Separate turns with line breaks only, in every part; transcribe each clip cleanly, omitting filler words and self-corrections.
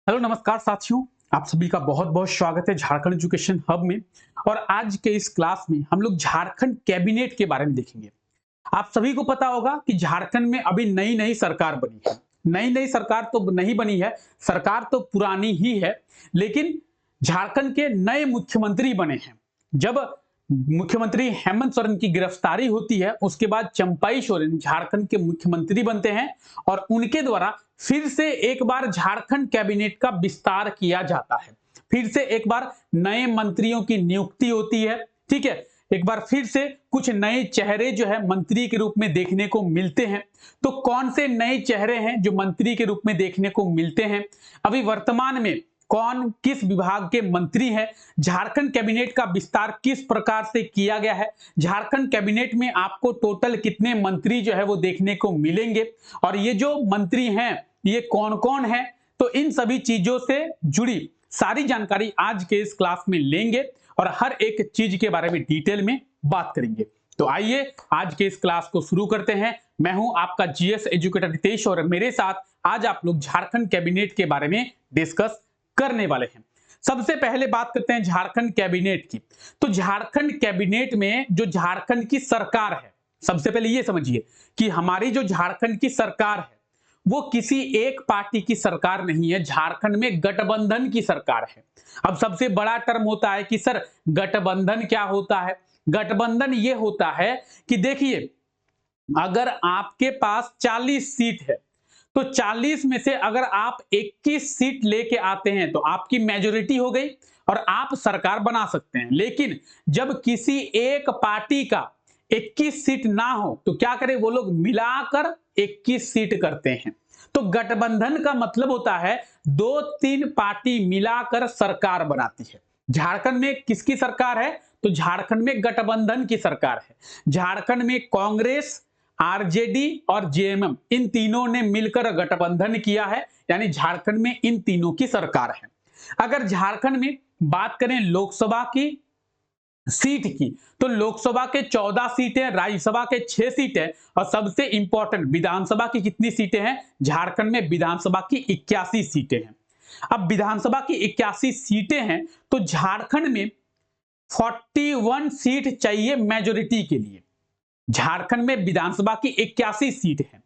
Hello नमस्कार साथियों, आप सभी का बहुत बहुत स्वागत है झारखंड एजुकेशन हब में। और आज के इस क्लास में हम लोग झारखंड कैबिनेट के बारे में देखेंगे। आप सभी को पता होगा कि झारखंड में अभी नई नई सरकार बनी है। नई नई सरकार तो नहीं बनी है, सरकार तो पुरानी ही है, लेकिन झारखंड के नए मुख्यमंत्री बने हैं। जब मुख्यमंत्री हेमंत सोरेन की गिरफ्तारी होती है, उसके बाद चंपाई सोरेन झारखंड के मुख्यमंत्री बनते हैं और उनके द्वारा फिर से एक बार झारखंड कैबिनेट का विस्तार किया जाता है। फिर से एक बार नए मंत्रियों की नियुक्ति होती है। ठीक है, एक बार फिर से कुछ नए चेहरे जो है मंत्री के रूप में देखने को मिलते हैं। तो कौन से नए चेहरे हैं जो मंत्री के रूप में देखने को मिलते हैं, अभी वर्तमान में कौन किस विभाग के मंत्री हैं, झारखंड कैबिनेट का विस्तार किस प्रकार से किया गया है, झारखंड कैबिनेट में आपको टोटल कितने मंत्री जो है वो देखने को मिलेंगे और ये जो मंत्री हैं ये कौन कौन है, तो इन सभी चीजों से जुड़ी सारी जानकारी आज के इस क्लास में लेंगे और हर एक चीज के बारे में डिटेल में बात करेंगे। तो आइए आज के इस क्लास को शुरू करते हैं। मैं हूं आपका जीएस एजुकेटर रितेश और मेरे साथ आज आप लोग झारखंड कैबिनेट के बारे में डिस्कस करने वाले हैं। सबसे पहले बात करते हैं झारखंड कैबिनेट की। तो झारखंड कैबिनेट में जो झारखंड की सरकार है, सबसे पहले ये समझिए कि हमारी जो झारखंड की सरकार है वो किसी एक पार्टी की सरकार नहीं है, झारखंड में गठबंधन की सरकार है। अब सबसे बड़ा टर्म होता है कि सर गठबंधन क्या होता है। गठबंधन ये होता है कि देखिए, अगर आपके पास 40 सीट है तो 40 में से अगर आप 21 सीट लेके आते हैं तो आपकी मेजोरिटी हो गई और आप सरकार बना सकते हैं। लेकिन जब किसी एक पार्टी का 21 सीट ना हो तो क्या करें, वो लोग मिलाकर 21 सीट करते हैं। तो गठबंधन का मतलब होता है दो तीन पार्टी मिलाकर सरकार बनाती है। झारखंड में किसकी सरकार है, तो झारखंड में गठबंधन की सरकार है। झारखंड में कांग्रेस, आरजेडी और जेएमएम इन तीनों ने मिलकर गठबंधन किया है, यानी झारखंड में इन तीनों की सरकार है। अगर झारखंड में बात करें लोकसभा की सीट की, तो लोकसभा के 14 सीटें, राज्यसभा के 6 सीटें और सबसे इंपॉर्टेंट विधानसभा की कितनी सीटें हैं, झारखंड में विधानसभा की 81 सीटें हैं। अब विधानसभा की 81 सीटें हैं तो झारखंड में 41 सीट चाहिए मेजोरिटी के लिए। झारखंड में विधानसभा की 81 सीट है,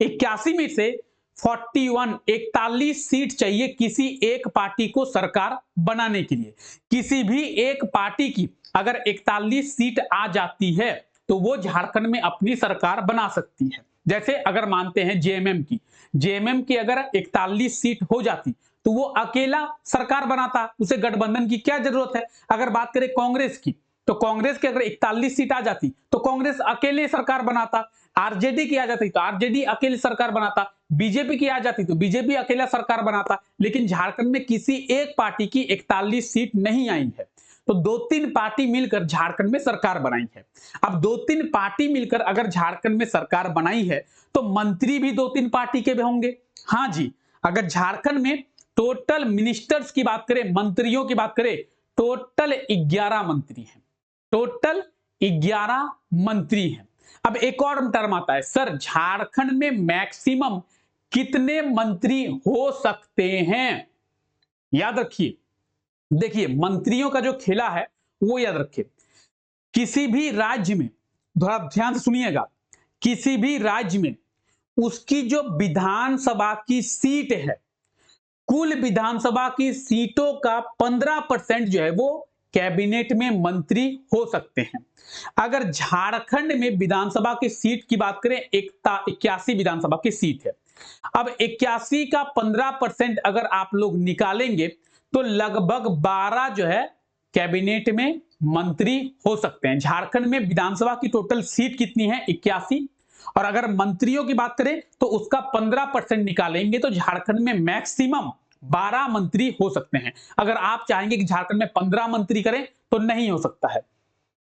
81 में से 41 सीट चाहिए किसी एक पार्टी को सरकार बनाने के लिए। किसी भी एक पार्टी की अगर 41 सीट आ जाती है तो वो झारखंड में अपनी सरकार बना सकती है। जैसे अगर मानते हैं जेएमएम की अगर 41 सीट हो जाती तो वो अकेला सरकार बनाता, उसे गठबंधन की क्या जरूरत है। अगर बात करें कांग्रेस की, तो कांग्रेस की अगर 41 सीट आ जाती तो कांग्रेस अकेले सरकार बनाता। आरजेडी की आ जाती तो आरजेडी अकेले सरकार बनाता। बीजेपी की आ जाती तो बीजेपी अकेला सरकार बनाता। लेकिन झारखंड में किसी एक पार्टी की 41 सीट नहीं आई है, तो दो तीन पार्टी मिलकर झारखंड में सरकार बनाई है। अब दो तीन पार्टी मिलकर अगर झारखंड में सरकार बनाई है तो मंत्री भी दो तीन पार्टी के भी होंगे। हाँ जी, अगर झारखंड में टोटल मिनिस्टर्स की बात करें, मंत्रियों की बात करें, टोटल 11 मंत्री हैं। टोटल 11 मंत्री हैं। अब एक और टर्म आता है, सर झारखंड में मैक्सिमम कितने मंत्री हो सकते हैं। याद रखिए, देखिए मंत्रियों का जो खेला है वो याद रखिए। किसी भी राज्य में, थोड़ा ध्यान से सुनिएगा, किसी भी राज्य में उसकी जो विधानसभा की सीट है, कुल विधानसभा की सीटों का 15% जो है वो कैबिनेट में मंत्री हो सकते हैं। अगर झारखंड में विधानसभा की सीट की बात करें, 81 विधानसभा की सीट है। अब 81 का 15% अगर आप लोग निकालेंगे तो लगभग 12 जो है कैबिनेट में मंत्री हो सकते हैं। झारखंड में विधानसभा की टोटल सीट कितनी है, 81, और अगर मंत्रियों की बात करें तो उसका 15% निकालेंगे तो झारखंड में मैक्सिमम 12 मंत्री हो सकते हैं। अगर आप चाहेंगे कि झारखंड में 15 मंत्री करें तो नहीं हो सकता है,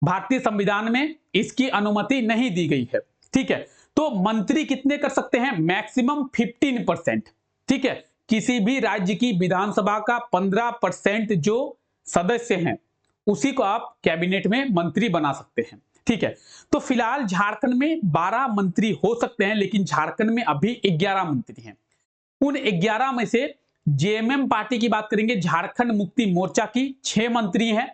भारतीय संविधान में इसकी अनुमति नहीं दी गई है। ठीक है, तो मंत्री कितने कर सकते हैं, मैक्सिमम 15%। ठीक है, किसी भी राज्य की विधानसभा का 15% जो सदस्य हैं उसी को आप कैबिनेट में मंत्री बना सकते हैं। ठीक है, तो फिलहाल झारखंड में 12 मंत्री हो सकते हैं, लेकिन झारखंड में अभी 11 मंत्री हैं। उन 11 में से जेएमएम पार्टी की बात करेंगे, झारखंड मुक्ति मोर्चा की 6 मंत्री हैं।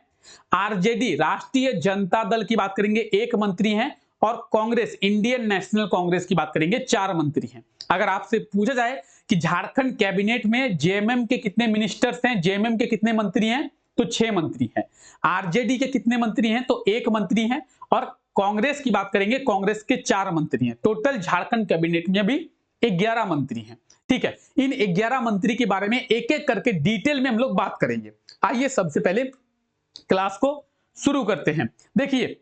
आरजेडी राष्ट्रीय जनता दल की बात करेंगे 1 मंत्री हैं, और कांग्रेस इंडियन नेशनल कांग्रेस की बात करेंगे 4 मंत्री हैं। अगर आपसे पूछा जाए कि झारखंड कैबिनेट में जेएमएम के कितने मिनिस्टर्स हैं, जेएमएम के कितने मंत्री हैं, तो 6 मंत्री हैं। आरजेडी के कितने मंत्री हैं, तो 1 मंत्री हैं, और कांग्रेस की बात करेंगे, कांग्रेस के 4 मंत्री हैं। टोटल झारखंड कैबिनेट में अभी 11 मंत्री हैं। ठीक है, इन 11 मंत्री के बारे में एक एक करके डिटेल में हम लोग बात करेंगे। आइए सबसे पहले क्लास को शुरू करते हैं। देखिए,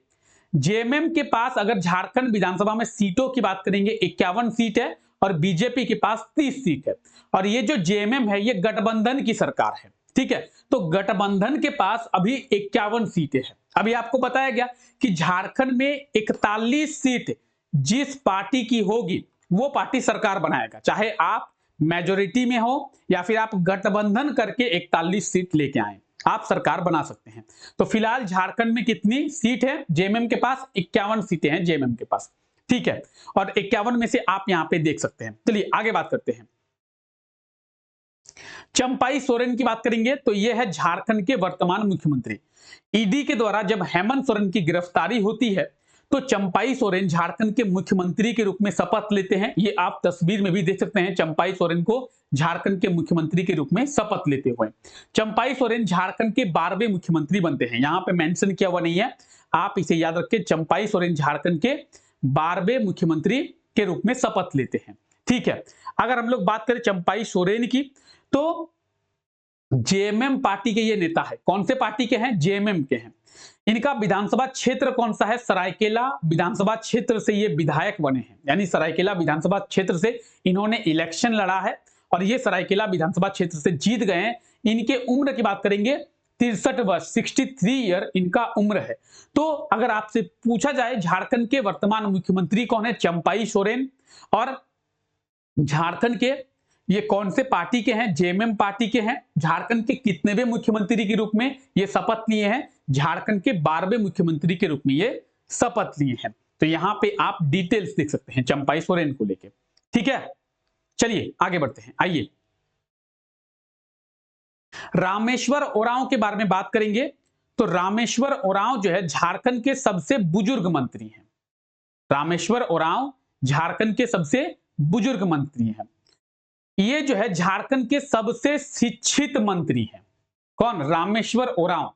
जेएमएम के पास अगर झारखंड विधानसभा में सीटों की बात करेंगे 51 सीट है, और बीजेपी के पास 30 सीट है। और ये जो जेएमएम है ये गठबंधन की सरकार है। ठीक है, तो गठबंधन के पास अभी 51 सीटें हैं। अभी आपको बताया गया कि झारखंड में 41 सीट जिस पार्टी की होगी वो पार्टी सरकार बनाएगा, चाहे आप मेजोरिटी में हो या फिर आप गठबंधन करके 41 सीट लेके आए, आप सरकार बना सकते हैं। तो फिलहाल झारखंड में कितनी सीट है जेएमएम के पास? 51 सीटें हैं जेएमएम के पास। ठीक है, और 51 में से आप यहां पे देख सकते हैं। चलिए आगे बात करते हैं। चंपाई सोरेन की बात करेंगे तो यह है झारखंड के वर्तमान मुख्यमंत्री। ईडी के द्वारा जब हेमंत सोरेन की गिरफ्तारी होती है तो चंपाई सोरेन झारखंड के मुख्यमंत्री के रूप में शपथ लेते हैं। ये आप तस्वीर में भी देख सकते हैं, चंपाई सोरेन को झारखंड के मुख्यमंत्री के रूप में शपथ लेते हुए। चंपाई सोरेन झारखंड के 12वें मुख्यमंत्री बनते हैं। यहां पे मेंशन किया हुआ नहीं है, आप इसे याद रखें। चंपाई सोरेन झारखंड के 12वें मुख्यमंत्री के रूप में शपथ लेते हैं। ठीक है, अगर हम लोग बात करें चंपाई सोरेन की तो जेएमएम पार्टी के ये नेता है। कौन से पार्टी के हैं? जेएमएम के हैं। इनका विधानसभा क्षेत्र कौन सा है? सरायकेला विधानसभा क्षेत्र से ये विधायक बने हैं, यानी सरायकेला विधानसभा क्षेत्र से इन्होंने इलेक्शन लड़ा है और ये सरायकेला विधानसभा क्षेत्र से जीत गए हैं। इनके उम्र की बात करेंगे 63 वर्ष, 63 ईयर इनका उम्र है। तो अगर आपसे पूछा जाए झारखंड के वर्तमान मुख्यमंत्री कौन है? चंपाई सोरेन। और झारखंड के ये कौन से पार्टी के हैं? जेएमएम पार्टी के हैं। झारखंड के कितनेवें मुख्यमंत्री के रूप में ये शपथ लिए हैं? झारखंड के 12वें मुख्यमंत्री के रूप में ये शपथ लिए हैं। तो यहां पे आप डिटेल्स देख सकते हैं चंपाई सोरेन को लेके। ठीक है, चलिए आगे बढ़ते हैं। आइए रामेश्वर ओरांव के बारे में बात करेंगे। तो रामेश्वर ओरांव जो है झारखंड के सबसे बुजुर्ग मंत्री हैं। रामेश्वर ओरांव झारखंड के सबसे बुजुर्ग मंत्री हैं। ये जो है झारखंड के सबसे शिक्षित मंत्री हैं। कौन? रामेश्वर ओरांव।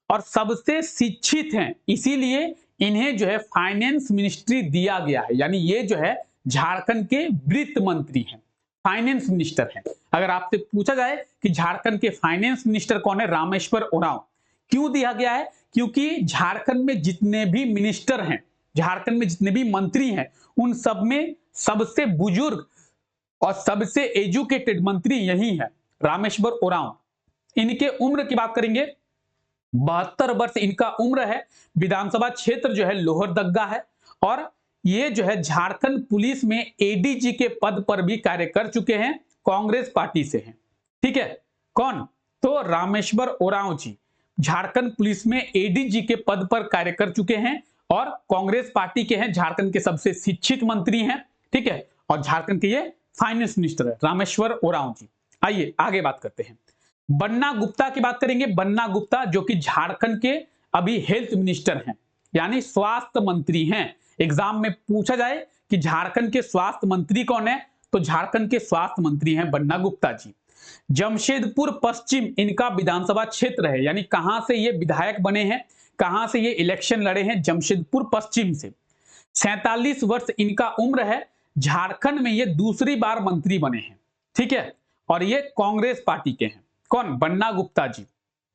और सबसे शिक्षित हैं, इसीलिए इन्हें जो है फाइनेंस मिनिस्ट्री दिया गया है, यानी ये जो है झारखंड के वित्त मंत्री हैं, फाइनेंस मिनिस्टर हैं। अगर आपसे पूछा जाए कि झारखंड के फाइनेंस मिनिस्टर कौन है? रामेश्वर ओरांव। क्यों दिया गया है? क्योंकि झारखंड में जितने भी मिनिस्टर हैं, झारखंड में जितने भी मंत्री हैं, उन सब में सबसे बुजुर्ग और सबसे एजुकेटेड मंत्री यही है, रामेश्वर ओरांव। इनके उम्र की बात करेंगे 72 वर्ष इनका उम्र है। विधानसभा क्षेत्र जो है लोहरदग्गा है, और ये जो है झारखंड पुलिस में एडीजी के पद पर भी कार्य कर चुके हैं, कांग्रेस पार्टी से हैं। ठीक है, कौन? तो रामेश्वर ओरांव जी झारखंड पुलिस में एडीजी के पद पर कार्य कर चुके हैं और कांग्रेस पार्टी के हैं, झारखंड के सबसे शिक्षित मंत्री हैं। ठीक है, और झारखंड के ये फाइनेंस मिनिस्टर है रामेश्वर ओरांव जी। आइए आगे बात करते हैं। बन्ना गुप्ता की बात करेंगे। बन्ना गुप्ता जो कि झारखंड के अभी हेल्थ मिनिस्टर हैं, यानी स्वास्थ्य मंत्री हैं। एग्जाम में पूछा जाए कि झारखंड के स्वास्थ्य मंत्री कौन है, तो झारखंड के स्वास्थ्य मंत्री हैं बन्ना गुप्ता जी। जमशेदपुर पश्चिम इनका विधानसभा क्षेत्र है, यानी कहां से ये विधायक बने हैं, कहां से ये इलेक्शन लड़े हैं? जमशेदपुर पश्चिम से। 47 वर्ष इनका उम्र है। झारखंड में ये दूसरी बार मंत्री बने हैं। ठीक है, और ये कांग्रेस पार्टी के हैं। कौन? बन्ना गुप्ता जी,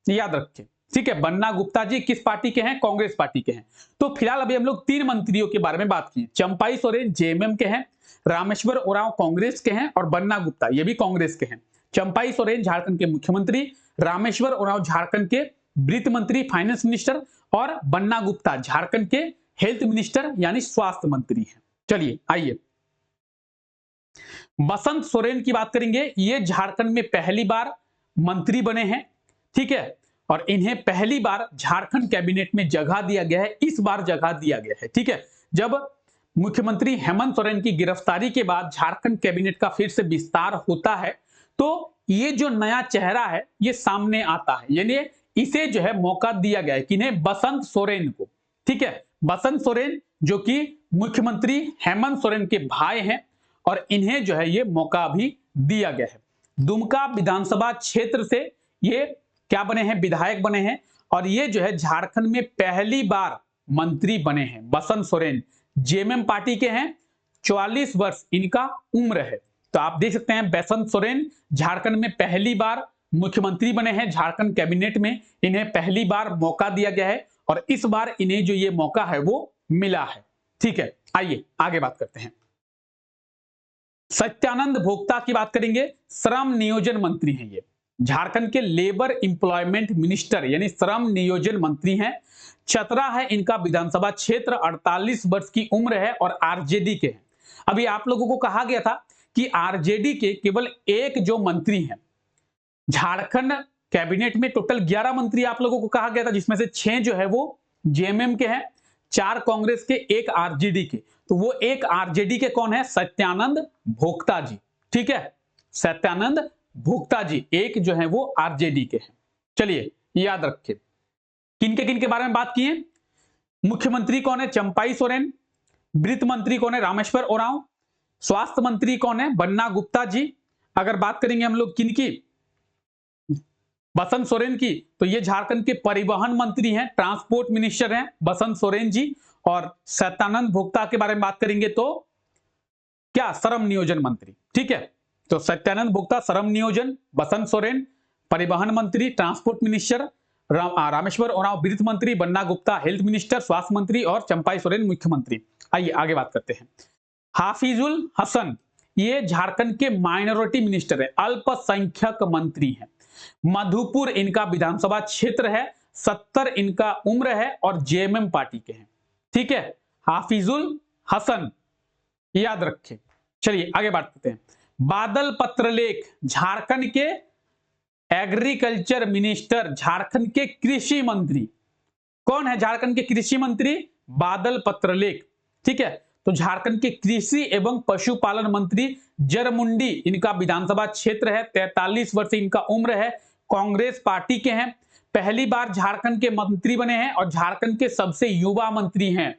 याद रखें। ठीक है, बन्ना गुप्ता जी किस पार्टी के हैं? कांग्रेस पार्टी के हैं। तो फिलहाल अभी हम लोग 3 मंत्रियों के बारे में बात की। चंपाई सोरेन जेएमएम के हैं, रामेश्वर ओरांव कांग्रेस के हैं, और बन्ना गुप्ता ये भी कांग्रेस के हैं। चंपाई सोरेन झारखंड के मुख्यमंत्री, रामेश्वर ओरांव झारखंड के वित्त मंत्री, फाइनेंस मिनिस्टर, और बन्ना गुप्ता झारखंड के हेल्थ मिनिस्टर यानी स्वास्थ्य मंत्री हैं। चलिए आइए बसंत सोरेन की बात करेंगे। ये झारखंड में पहली बार मंत्री बने हैं। ठीक है, और इन्हें पहली बार झारखंड कैबिनेट में जगह दिया गया है। इस बार जगह दिया गया है। ठीक है, जब मुख्यमंत्री हेमंत सोरेन की गिरफ्तारी के बाद झारखंड कैबिनेट का फिर से विस्तार होता है तो ये जो नया चेहरा है ये सामने आता है, यानी इसे जो है मौका दिया गया है किन्हें, बसंत सोरेन को। ठीक है, बसंत सोरेन जो कि मुख्यमंत्री हेमंत सोरेन के भाई हैं और इन्हें जो है ये मौका भी दिया गया है। दुमका विधानसभा क्षेत्र से ये क्या बने हैं, विधायक बने हैं और ये जो है झारखंड में पहली बार मंत्री बने हैं। बसंत सोरेन जेएमएम पार्टी के हैं, 44 वर्ष इनका उम्र है। तो आप देख सकते हैं बसंत सोरेन झारखंड में पहली बार मुख्यमंत्री बने हैं, झारखंड कैबिनेट में इन्हें पहली बार मौका दिया गया है और इस बार इन्हें जो ये मौका है वो मिला है। ठीक है, आइए आगे बात करते हैं। सत्यानंद भोक्ता की बात करेंगे, श्रम नियोजन मंत्री हैं ये, झारखंड के लेबर एम्प्लॉयमेंट मिनिस्टर यानी श्रम नियोजन मंत्री हैं। चतरा है इनका विधानसभा क्षेत्र, 48 वर्ष की उम्र है और आरजेडी के हैं। अभी आप लोगों को कहा गया था कि आरजेडी के केवल एक जो मंत्री हैं, झारखंड कैबिनेट में टोटल 11 मंत्री आप लोगों को कहा गया था, जिसमें से 6 जो है वो जेएमएम के हैं, 4 कांग्रेस के, 1 आरजेडी के। तो वो एक आरजेडी के कौन है, सत्यानंद भोक्ता जी। ठीक है, सत्यानंद भोक्ता जी एक जो है वो आरजेडी के हैं। चलिए याद रखें किन के बारे में बात किए। मुख्यमंत्री कौन है, चंपाई सोरेन। वित्त मंत्री कौन है, रामेश्वर ओरांव। स्वास्थ्य मंत्री कौन है, बन्ना गुप्ता जी। अगर बात करेंगे हम लोग किनकी, बसंत सोरेन की, तो ये झारखंड के परिवहन मंत्री हैं, ट्रांसपोर्ट मिनिस्टर हैं बसंत सोरेन जी। और सत्यानंद भोक्ता के बारे में बात करेंगे तो क्या, श्रम नियोजन मंत्री। ठीक है, तो सत्यानंद भोक्ता श्रम नियोजन, बसंत सोरेन परिवहन मंत्री, ट्रांसपोर्ट मिनिस्टर, रामेश्वर ओरांव वित्त मंत्री, बन्ना गुप्ता हेल्थ मिनिस्टर, स्वास्थ्य मंत्री और चंपाई सोरेन मुख्यमंत्री। आइए आगे बात करते हैं। हाफिजुल हसन ये झारखंड के माइनॉरिटी मिनिस्टर है, अल्पसंख्यक मंत्री हैं। मधुपुर इनका विधानसभा क्षेत्र है, 70 इनका उम्र है और जेएमएम पार्टी के हैं। ठीक है, हाफिजुल हसन याद रखें। चलिए आगे बात करते हैं। बादल पत्रलेख झारखंड के एग्रीकल्चर मिनिस्टर, झारखंड के कृषि मंत्री। कौन है झारखंड के कृषि मंत्री, बादल पत्रलेख। ठीक है, तो झारखंड के कृषि एवं पशुपालन मंत्री जरमुंडी इनका विधानसभा क्षेत्र है, 43 वर्ष इनका उम्र है, कांग्रेस पार्टी के हैं, पहली बार झारखंड के मंत्री बने हैं और झारखंड के सबसे युवा मंत्री हैं।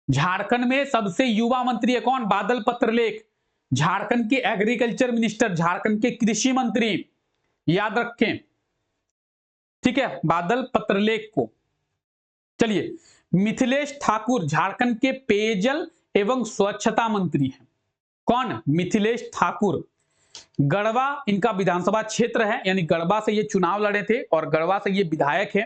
झारखंड में सबसे युवा मंत्री है कौन, बादल पत्रलेख। झारखंड के एग्रीकल्चर मिनिस्टर, झारखंड के कृषि मंत्री, याद रखें। ठीक है, बादल पत्रलेख को। चलिए, मिथिलेश ठाकुर झारखंड के पेयजल एवं स्वच्छता मंत्री हैं। कौन, मिथिलेश ठाकुर। गढ़वा इनका विधानसभा क्षेत्र है, यानी गढ़वा से ये चुनाव लड़े थे और गढ़वा से ये विधायक है।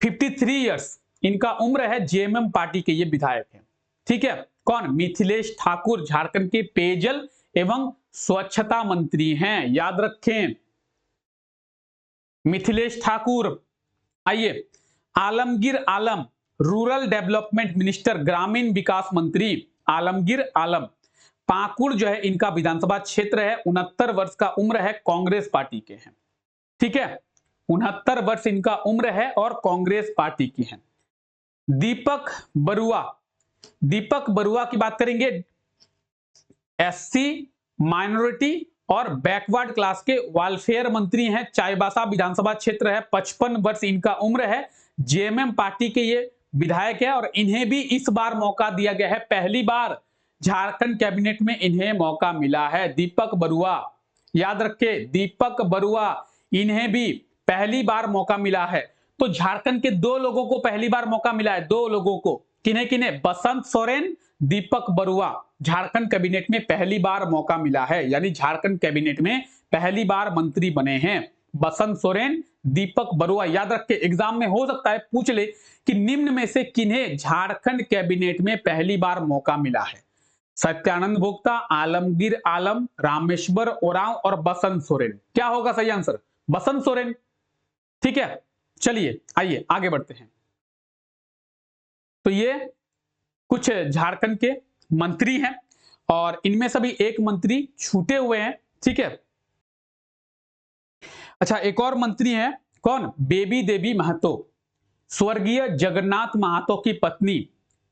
53 इयर्स इनका उम्र है, जेएमएम पार्टी के ये विधायक हैं। ठीक है, कौन, मिथिलेश ठाकुर झारखंड के पेयजल एवं स्वच्छता मंत्री हैं, याद रखें मिथिलेश ठाकुर। आइए, Alamgir Alam rural development minister, ग्रामीण विकास मंत्री, आलमगीर आलम। पाकुड़ जो है इनका विधानसभा क्षेत्र है, 69 वर्ष का उम्र है, कांग्रेस पार्टी के हैं। ठीक है, 69 वर्ष इनका उम्र है और कांग्रेस पार्टी की हैं। दीपक बरुआ, दीपक बरुआ की बात करेंगे, एससी माइनॉरिटी और बैकवर्ड क्लास के वेलफेयर मंत्री हैं, चाईबासा विधानसभा क्षेत्र है, 55 वर्ष इनका उम्र है, जेएमएम पार्टी के ये विधायक है और इन्हें भी इस बार मौका दिया गया है, पहली बार झारखंड कैबिनेट में इन्हें मौका मिला है। दीपक बरुआ, याद रखे दीपक बरुआ, इन्हें भी पहली बार मौका मिला है। तो झारखंड के 2 लोगों को पहली बार मौका मिला है, 2 लोगों को, किन्हें किन्हें, बसंत सोरेन, दीपक बरुआ, झारखंड कैबिनेट में पहली बार मौका मिला है, यानी झारखंड कैबिनेट में पहली बार मंत्री बने हैं बसंत सोरेन, दीपक बरुआ। याद रखे, एग्जाम में हो सकता है पूछ ले कि निम्न में से किन्हें झारखंड कैबिनेट में पहली बार मौका मिला है, सत्यानंद भोक्ता, आलमगीर आलम, रामेश्वर ओरांव और बसंत सोरेन। क्या होगा सही आंसर, बसंत सोरेन। ठीक है, चलिए आइए आगे बढ़ते हैं। तो ये कुछ झारखंड के मंत्री हैं और इनमें से भी एक मंत्री छूटे हुए हैं। ठीक है, अच्छा, एक और मंत्री हैं, कौन, बेबी देवी महतो, स्वर्गीय जगन्नाथ महतो की पत्नी।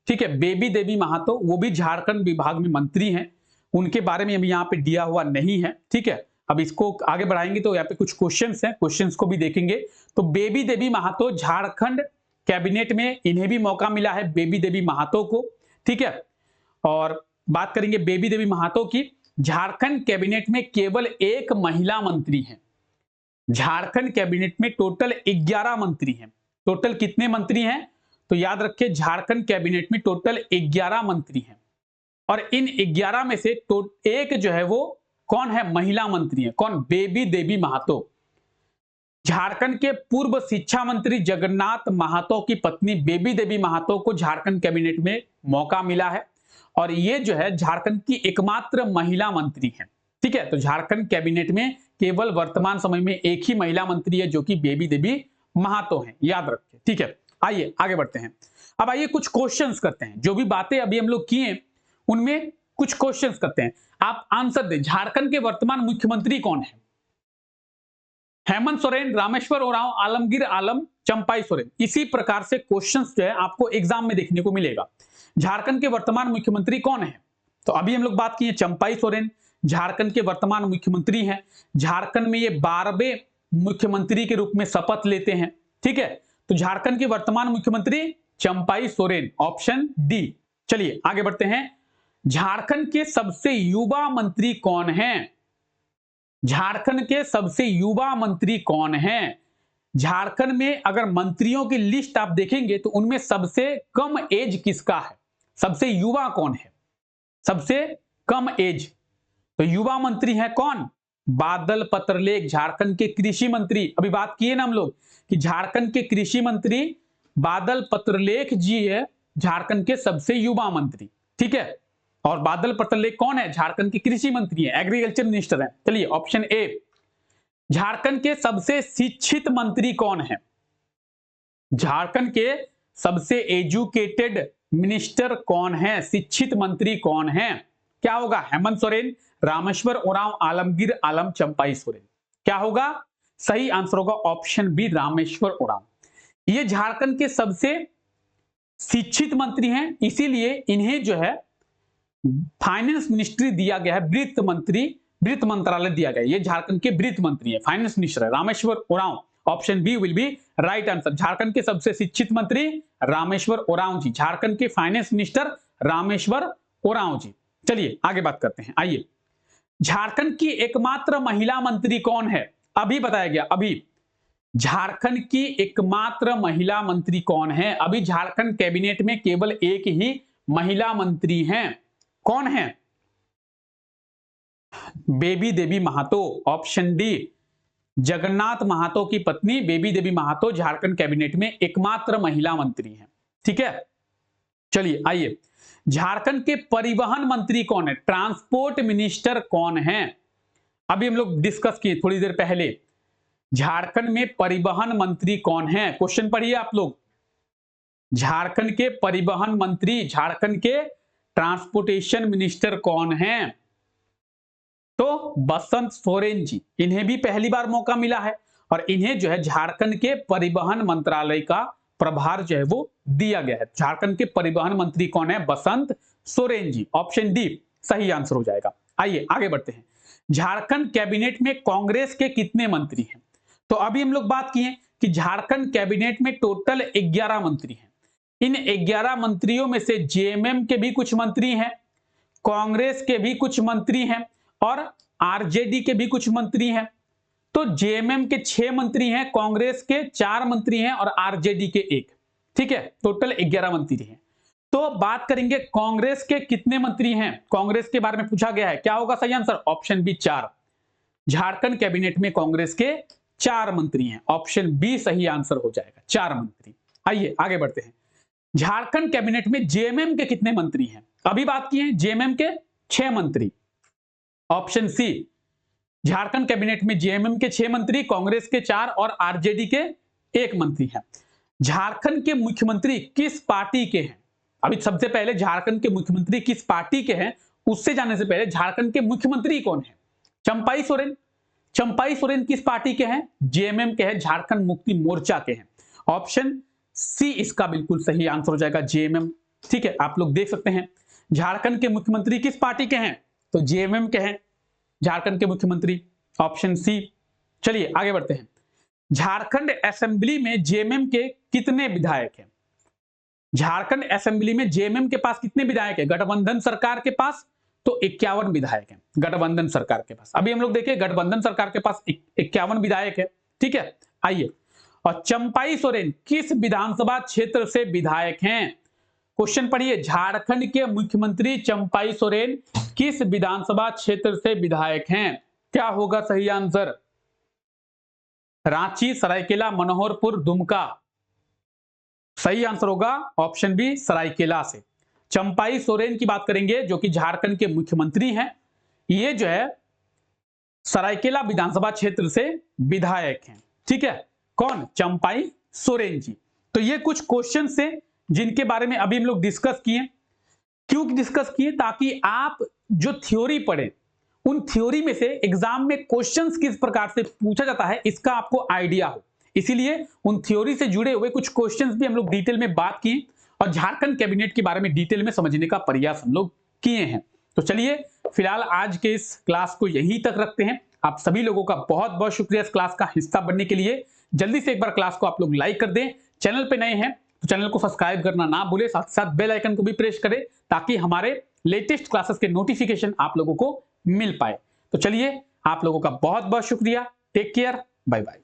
ठीक है, बेबी देवी महतो, वो भी झारखंड विभाग में मंत्री हैं, उनके बारे में अभी यहाँ पे दिया हुआ नहीं है। ठीक है, अब इसको आगे बढ़ाएंगे तो यहाँ पे कुछ क्वेश्चंस हैं, क्वेश्चंस को भी देखेंगे। तो बेबी देवी महातो झारखंड कैबिनेट में इन्हें भी मौका मिला है, बेबी देवी महातो को, ठीक है। और बात करेंगे बेबी देवी महातो की, झारखंड कैबिनेट में केवल एक महिला मंत्री है। झारखंड कैबिनेट में टोटल 11 मंत्री हैं। टोटल कितने मंत्री हैं? तो याद रखिए झारखंड कैबिनेट में टोटल 11 मंत्री हैं और इन 11 में से एक जो है वो कौन है? महिला मंत्री है। कौन? बेबी देवी महातो। झारखंड के पूर्व शिक्षा मंत्री जगन्नाथ महातो की पत्नी बेबी देवी महातो को झारखंड कैबिनेट में मौका मिला है और ये जो है झारखंड की एकमात्र महिला मंत्री है, ठीक है। तो झारखंड कैबिनेट में केवल वर्तमान समय में एक ही महिला मंत्री है जो कि बेबी देवी महातो है, याद रखिए, ठीक है। आइए आगे बढ़ते हैं। अब आइए कुछ क्वेश्चंस करते हैं, जो भी बातें अभी हम लोग किए उनमें कुछ क्वेश्चंस करते हैं, आप आंसर दें। झारखंड के वर्तमान मुख्यमंत्री कौन है? हेमंत सोरेन, रामेश्वर उरांव, आलमगीर आलम, चंपाई सोरेन। इसी प्रकार से क्वेश्चंस जो है आपको एग्जाम में देखने को मिलेगा। झारखंड के वर्तमान मुख्यमंत्री कौन है? तो अभी हम लोग बात किए चंपाई सोरेन झारखंड के वर्तमान मुख्यमंत्री हैं। झारखंड में ये 12वें मुख्यमंत्री के रूप में शपथ लेते हैं, ठीक है। तो झारखंड के वर्तमान मुख्यमंत्री चंपाई सोरेन, ऑप्शन डी। चलिए आगे बढ़ते हैं। झारखंड के सबसे युवा मंत्री कौन है? झारखंड के सबसे युवा मंत्री कौन है? झारखंड में अगर मंत्रियों की लिस्ट आप देखेंगे तो उनमें सबसे कम एज किसका है? सबसे युवा कौन है? सबसे कम एज। तो युवा मंत्री है कौन? बादल पत्रलेख, झारखंड के कृषि मंत्री। अभी बात किए ना हम लोग कि झारखंड के कृषि मंत्री बादल पत्रलेख जी है झारखंड के सबसे युवा मंत्री, ठीक है। और बादल पत्रलेख कौन है? झारखंड के कृषि मंत्री है, एग्रीकल्चर मिनिस्टर है। चलिए ऑप्शन ए। झारखंड के सबसे शिक्षित मंत्री कौन है? झारखंड के सबसे एजुकेटेड मिनिस्टर कौन है? शिक्षित मंत्री कौन है? क्या होगा? हेमंत सोरेन, रामेश्वर उरांव, आलमगीर आलम, चंपाई सोरेन। क्या होगा? सही आंसर होगा ऑप्शन बी, रामेश्वर उरांव। ये झारखंड के सबसे शिक्षित मंत्री हैं, इसीलिए इन्हें जो है फाइनेंस मिनिस्ट्री दिया गया है, वित्त मंत्री, वित्त मंत्रालय दिया गया है। ये झारखंड के वित्त मंत्री है, फाइनेंस मिनिस्टर है Rameshwar Oraon. Option B will be right answer. Jharkhand के सबसे शिक्षित मंत्री रामेश्वर उरांव जी, झारखंड के फाइनेंस मिनिस्टर रामेश्वर उरांव जी। चलिए आगे बात करते हैं। आइए, झारखंड की एकमात्र महिला मंत्री कौन है? अभी बताया गया, अभी झारखंड की एकमात्र महिला मंत्री कौन है? अभी झारखंड कैबिनेट में केवल एक ही महिला मंत्री हैं। कौन है? बेबी देवी महातो, ऑप्शन डी। जगन्नाथ महातो की पत्नी बेबी देवी महातो झारखंड कैबिनेट में एकमात्र महिला मंत्री हैं, ठीक है। चलिए आइए, झारखंड के परिवहन मंत्री कौन है? ट्रांसपोर्ट मिनिस्टर कौन है? अभी हम लोग डिस्कस किए थोड़ी देर पहले, झारखंड में परिवहन मंत्री कौन है? क्वेश्चन पढ़िए आप लोग। झारखंड के परिवहन मंत्री, झारखंड के ट्रांसपोर्टेशन मिनिस्टर कौन है? तो बसंत सोरेन जी। इन्हें भी पहली बार मौका मिला है और इन्हें जो है झारखंड के परिवहन मंत्रालय का प्रभार जो है वो दिया गया है। झारखंड के परिवहन मंत्री कौन है? बसंत सोरेन जी, ऑप्शन डी सही आंसर हो जाएगा। आइए आगे बढ़ते हैं। झारखंड कैबिनेट में कांग्रेस के कितने मंत्री हैं? तो अभी हम लोग बात किए कि झारखंड कैबिनेट में टोटल 11 मंत्री हैं। इन 11 मंत्रियों में से जेएमएम के भी कुछ मंत्री हैं, कांग्रेस के भी कुछ मंत्री हैं और आरजेडी के भी कुछ मंत्री हैं। तो जेएमएम के 6 मंत्री हैं, कांग्रेस के 4 मंत्री हैं और आरजेडी के 1, ठीक है। टोटल 11 मंत्री हैं। तो बात करेंगे कांग्रेस के कितने मंत्री हैं? कांग्रेस के बारे में पूछा गया है, क्या होगा सही answer? Option B 4। Jharkhand cabinet में कांग्रेस के 4 मंत्री हैं, ऑप्शन बी सही आंसर हो जाएगा, 4 मंत्री। आइए आगे बढ़ते हैं। झारखंड कैबिनेट में जेएमएम के कितने मंत्री हैं? अभी बात की है जेएमएम के 6 मंत्री, ऑप्शन सी। झारखंड कैबिनेट में जेएमएम के 6 मंत्री, कांग्रेस के 4 और आरजेडी के 1 मंत्री हैं। झारखंड के मुख्यमंत्री किस पार्टी के हैं? अभी सबसे पहले झारखंड के मुख्यमंत्री किस पार्टी के हैं उससे जानने से पहले झारखंड के मुख्यमंत्री कौन है? चंपाई सोरेन। चंपाई सोरेन किस पार्टी के हैं? जेएमएम के हैं, झारखंड मुक्ति मोर्चा के हैं। ऑप्शन सी इसका बिल्कुल सही आंसर हो जाएगा, जेएमएम, ठीक है। आप लोग देख सकते हैं झारखंड के मुख्यमंत्री किस पार्टी के हैं? तो जेएमएम के हैं झारखंड के मुख्यमंत्री, ऑप्शन सी। चलिए आगे बढ़ते हैं। झारखंड असेंबली में जेएमएम के कितने विधायक हैं? झारखंड असेंबली में जेएमएम के पास कितने विधायक हैं? गठबंधन सरकार के पास तो 51 विधायक हैं, गठबंधन सरकार के पास। अभी हम लोग देखें, गठबंधन सरकार के पास 51 विधायक है। ठीक है, आइए। और चंपाई सोरेन किस विधानसभा क्षेत्र से विधायक हैं? क्वेश्चन पढ़िए, झारखंड के मुख्यमंत्री चंपाई सोरेन किस विधानसभा क्षेत्र से विधायक हैं? क्या होगा सही आंसर? रांची, सरायकेला, मनोहरपुर, दुमका। सही आंसर होगा ऑप्शन बी, सरायकेला से। चंपाई सोरेन की बात करेंगे जो कि झारखंड के मुख्यमंत्री हैं। ये जो है सरायकेला विधानसभा क्षेत्र से विधायक हैं। ठीक है, कौन? चंपाई सोरेन जी। तो ये कुछ क्वेश्चन से जिनके बारे में अभी हम लोग डिस्कस किए। क्यों डिस्कस किए? ताकि आप जो थ्योरी पढ़े, उन थ्योरी में से एग्जाम में क्वेश्चंस किस प्रकार से पूछा जाता है इसका आपको आइडिया हो। इसीलिए उन थ्योरी से जुड़े हुए कुछ क्वेश्चंस भी हम लोग डिटेल में बात किए और झारखंड कैबिनेट के बारे में डिटेल में समझने का प्रयास हम लोग किए हैं। तो चलिए फिलहाल आज के इस क्लास को यहीं तक रखते हैं। आप सभी लोगों का बहुत बहुत शुक्रिया इस क्लास का हिस्सा बनने के लिए। जल्दी से एक बार क्लास को आप लोग लाइक कर दें। चैनल पे नए हैं तो चैनल को सब्सक्राइब करना ना भूलें, साथ साथ बेल आइकन को भी प्रेस करें ताकि हमारे लेटेस्ट क्लासेस के नोटिफिकेशन आप लोगों को मिल पाए। तो चलिए आप लोगों का बहुत बहुत शुक्रिया। Take care, bye bye.